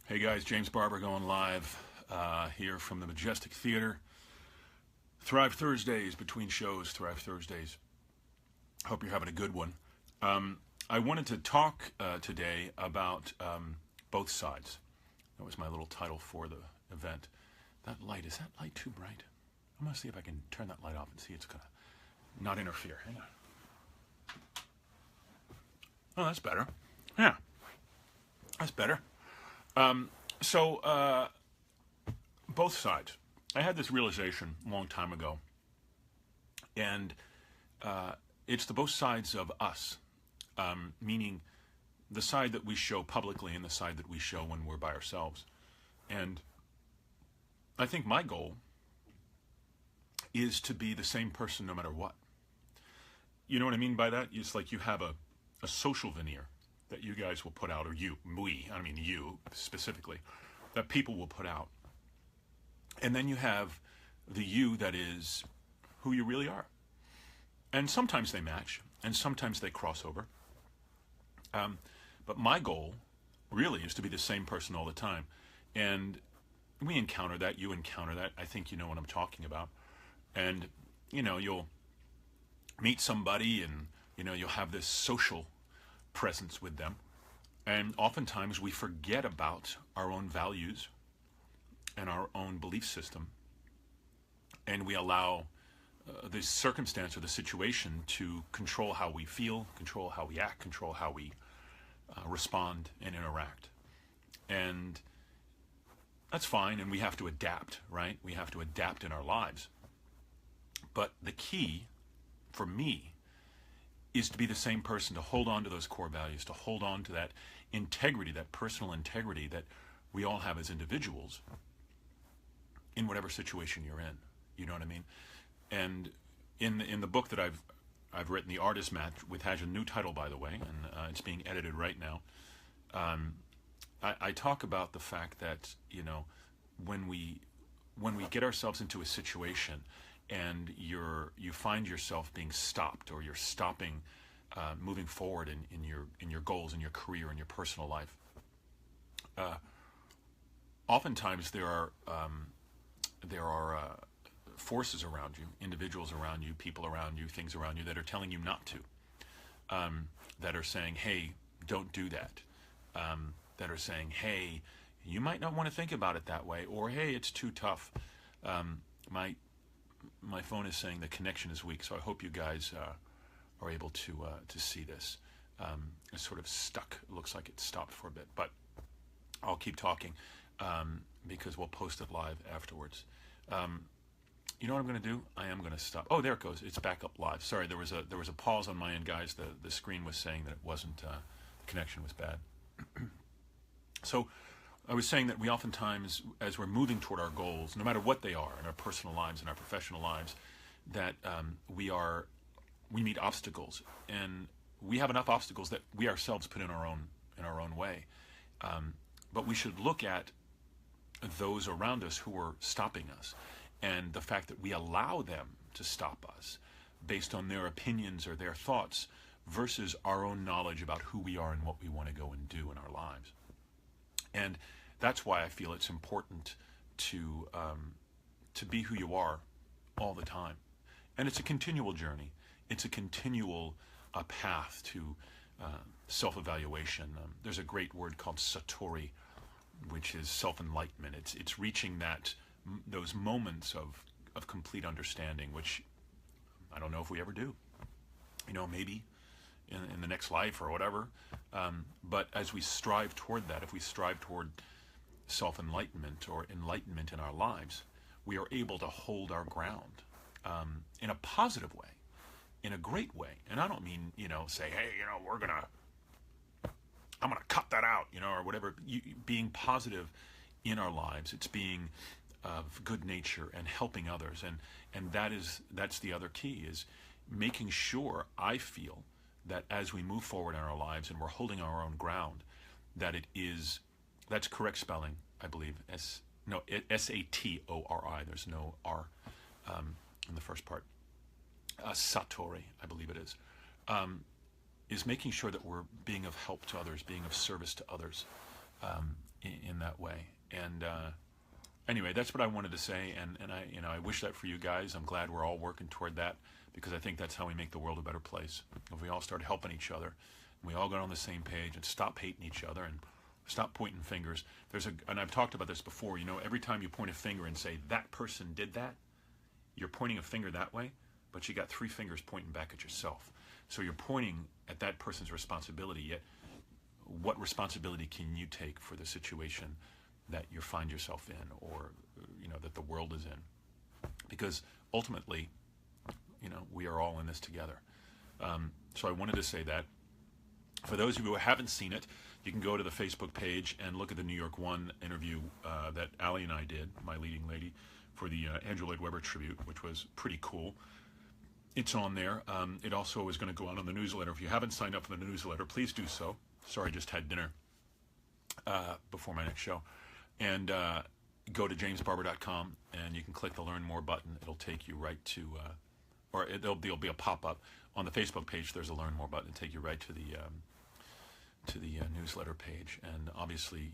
Hey guys, James Barbour going live here from the Majestic Theater. Thrive Thursdays, between shows, Thrive Thursdays. Hope you're having a good one. I wanted to talk today about both sides. That was my little title for the event. Is that light too bright? I'm going to see if I can turn that light off and see it's going to not interfere. Hang on. Oh, that's better. Yeah, that's better. So both sides. I had this realization a long time ago, and it's the both sides of us, meaning the side that we show publicly and the side that we show when we're by ourselves. And I think my goal is to be the same person no matter what. You know what I mean by that? It's like you have a social veneer that you guys will put out, or I mean you specifically, that people will put out. And then you have the you that is who you really are. And sometimes they match, and sometimes they cross over. But my goal really is to be the same person all the time. And we encounter that, you encounter that. I think you know what I'm talking about. And, you'll meet somebody and, you'll have this social presence with them. And oftentimes we forget about our own values and our own belief system. And we allow the circumstance or the situation to control how we feel, control how we act, control how we respond and interact. And that's fine, and we have to adapt, right? We have to adapt in our lives. But the key, for me, is to be the same person, to hold on to those core values, to hold on to that integrity, that personal integrity that we all have as individuals in whatever situation you're in. You know what I mean? And in the book that I've written, The Artist Match, which has a new title, by the way, and it's being edited right now, I talk about the fact that, when we get ourselves into a situation and you find yourself being stopped, or you're stopping moving forward in your goals, in your career, in your personal life, oftentimes there are forces around you, individuals around you, people around you, things around you that are telling you not to, that are saying, hey, don't do that, that are saying, hey, you might not want to think about it that way, or hey, it's too tough. My phone is saying the connection is weak, so I hope you guys are able to see this. It's sort of stuck. It looks like it stopped for a bit, but I'll keep talking because we'll post it live afterwards. You know what I'm going to do? I am going to stop. Oh, there it goes. It's back up live. Sorry, there was a pause on my end, guys. The screen was saying that it wasn't. The connection was bad. So I was saying that we oftentimes, as we're moving toward our goals, no matter what they are, in our personal lives and our professional lives, that we meet obstacles, and we have enough obstacles that we ourselves put in our own way. But we should look at those around us who are stopping us, and the fact that we allow them to stop us based on their opinions or their thoughts versus our own knowledge about who we are and what we want to go and do in our lives. And that's why I feel it's important to be who you are all the time. And it's a continual journey. It's a continual path to self-evaluation. There's a great word called satori, which is self-enlightenment. It's reaching those moments of complete understanding, which I don't know if we ever do. Maybe in the next life or whatever. But as we strive toward that, if we strive toward self-enlightenment or enlightenment in our lives, we are able to hold our ground in a positive way, in a great way. And I don't mean, say, hey, I'm gonna cut that out, or whatever. Being positive in our lives, it's being of good nature and helping others, and that's the other key, is making sure, I feel, that as we move forward in our lives and we're holding our own ground, that's correct spelling, I believe. S-A-T-O-R-I. There's no R in the first part. Satori, I believe it is making sure that we're being of help to others, being of service to others, in that way. And anyway, that's what I wanted to say, and I wish that for you guys. I'm glad we're all working toward that, because I think that's how we make the world a better place. If we all start helping each other, and we all get on the same page and stop hating each other and stop pointing fingers. And I've talked about this before, every time you point a finger and say, that person did that, you're pointing a finger that way, but you got 3 fingers pointing back at yourself. So you're pointing at that person's responsibility, yet what responsibility can you take for the situation that you find yourself in, or that the world is in? Because ultimately, we are all in this together. So I wanted to say that. For those of you who haven't seen it, you can go to the Facebook page and look at the New York One interview that Allie and I did, my leading lady, for the Andrew Lloyd Webber tribute, which was pretty cool. It's on there. It also is going to go out on the newsletter. If you haven't signed up for the newsletter, please do so. Sorry, I just had dinner before my next show. And go to jamesbarbour.com, and you can click the Learn More button. It'll take you right to, there'll be a pop-up. On the Facebook page, there's a Learn More button. It'll take you right to the newsletter page. And obviously,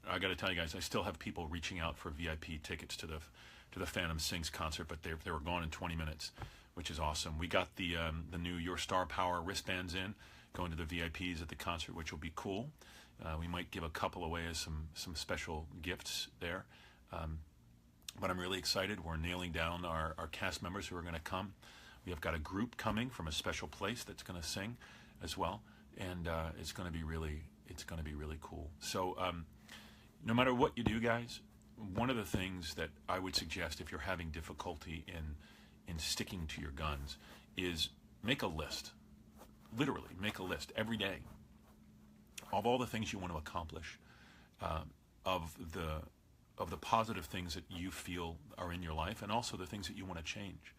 I got to tell you guys, I still have people reaching out for VIP tickets to the Phantom Sings concert, but they were gone in 20 minutes, which is awesome. We got the new Your Star Power wristbands in, going to the VIPs at the concert, which will be cool. We might give a couple away as some special gifts there. But I'm really excited. We're nailing down our cast members who are going to come. We have got a group coming from a special place that's going to sing as well, and it's going to be really cool. So no matter what you do, guys, one of the things that I would suggest if you're having difficulty in sticking to your guns is make a list. Literally, make a list every day of all the things you want to accomplish, of the positive things that you feel are in your life, and also the things that you want to change.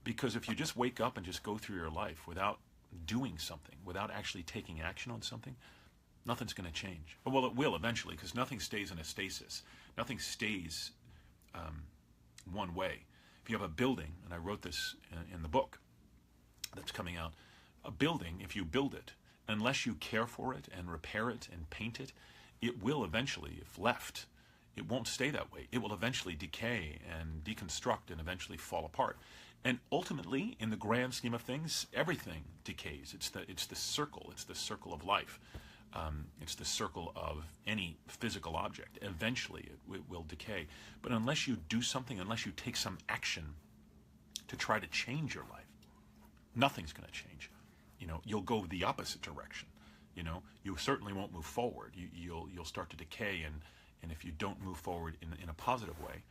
Because if you just wake up and just go through your life without doing something, without actually taking action on something, nothing's going to change. Well, it will eventually, because nothing stays in a stasis. Nothing stays one way. If you have a building, and I wrote this in the book that's coming out, a building, if you build it, unless you care for it and repair it and paint it, it will eventually, if left, it won't stay that way. It will eventually decay and deconstruct and eventually fall apart. And ultimately, in the grand scheme of things, everything decays. It's the circle. It's the circle of life. It's the circle of any physical object. Eventually, it will decay. But unless you do something, unless you take some action to try to change your life, nothing's going to change. You'll go the opposite direction. You certainly won't move forward. You'll start to decay, and if you don't move forward in a positive way,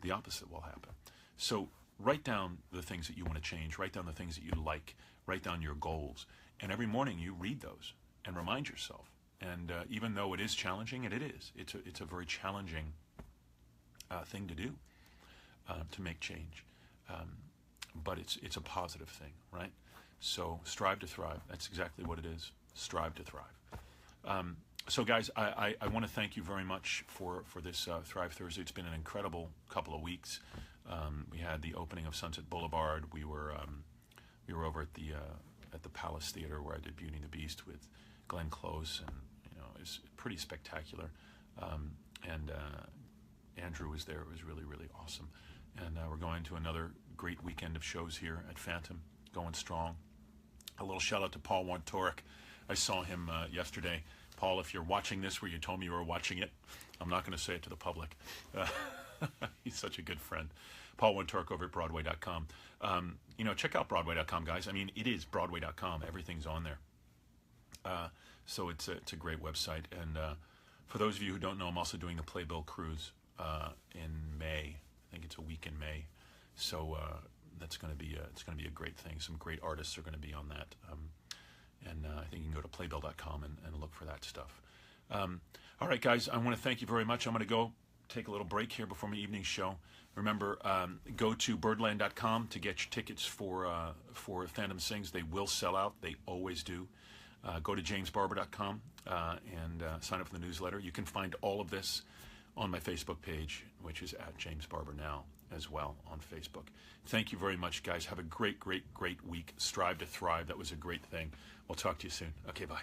the opposite will happen. So write down the things that you want to change. Write down the things that you like. Write down your goals. And every morning you read those and remind yourself. And even though it is challenging, and it is, it's a very challenging thing to do, to make change. But it's a positive thing, right? So strive to thrive. That's exactly what it is. Strive to thrive. So guys, I want to thank you very much for this Thrive Thursday. It's been an incredible couple of weeks. We had the opening of Sunset Boulevard. We were over at the Palace Theater, where I did Beauty and the Beast with Glenn Close, and it's pretty spectacular. And Andrew was there. It was really, really awesome. And we're going to another great weekend of shows here at Phantom, going strong. A little shout out to Paul Wontorek. I saw him yesterday. Paul, if you're watching this where you told me you were watching it, I'm not going to say it to the public. He's such a good friend. Paul Wontorek over at Broadway.com. Check out Broadway.com, guys. I mean, it is Broadway.com. Everything's on there. So it's a great website. And for those of you who don't know, I'm also doing the Playbill Cruise in May. I think it's a week in May. So that's going to be a great thing. Some great artists are going to be on that. And I think you can go to playbill.com and look for that stuff. All right, guys, I want to thank you very much. I'm going to go take a little break here before my evening show. Remember, go to birdland.com to get your tickets for Phantom Sings. They will sell out. They always do. Go to jamesbarbour.com and sign up for the newsletter. You can find all of this on my Facebook page, which is at James Barbour Now as well on Facebook. Thank you very much, guys. Have a great, great, great week. Strive to thrive. That was a great thing. We'll talk to you soon. Okay, bye.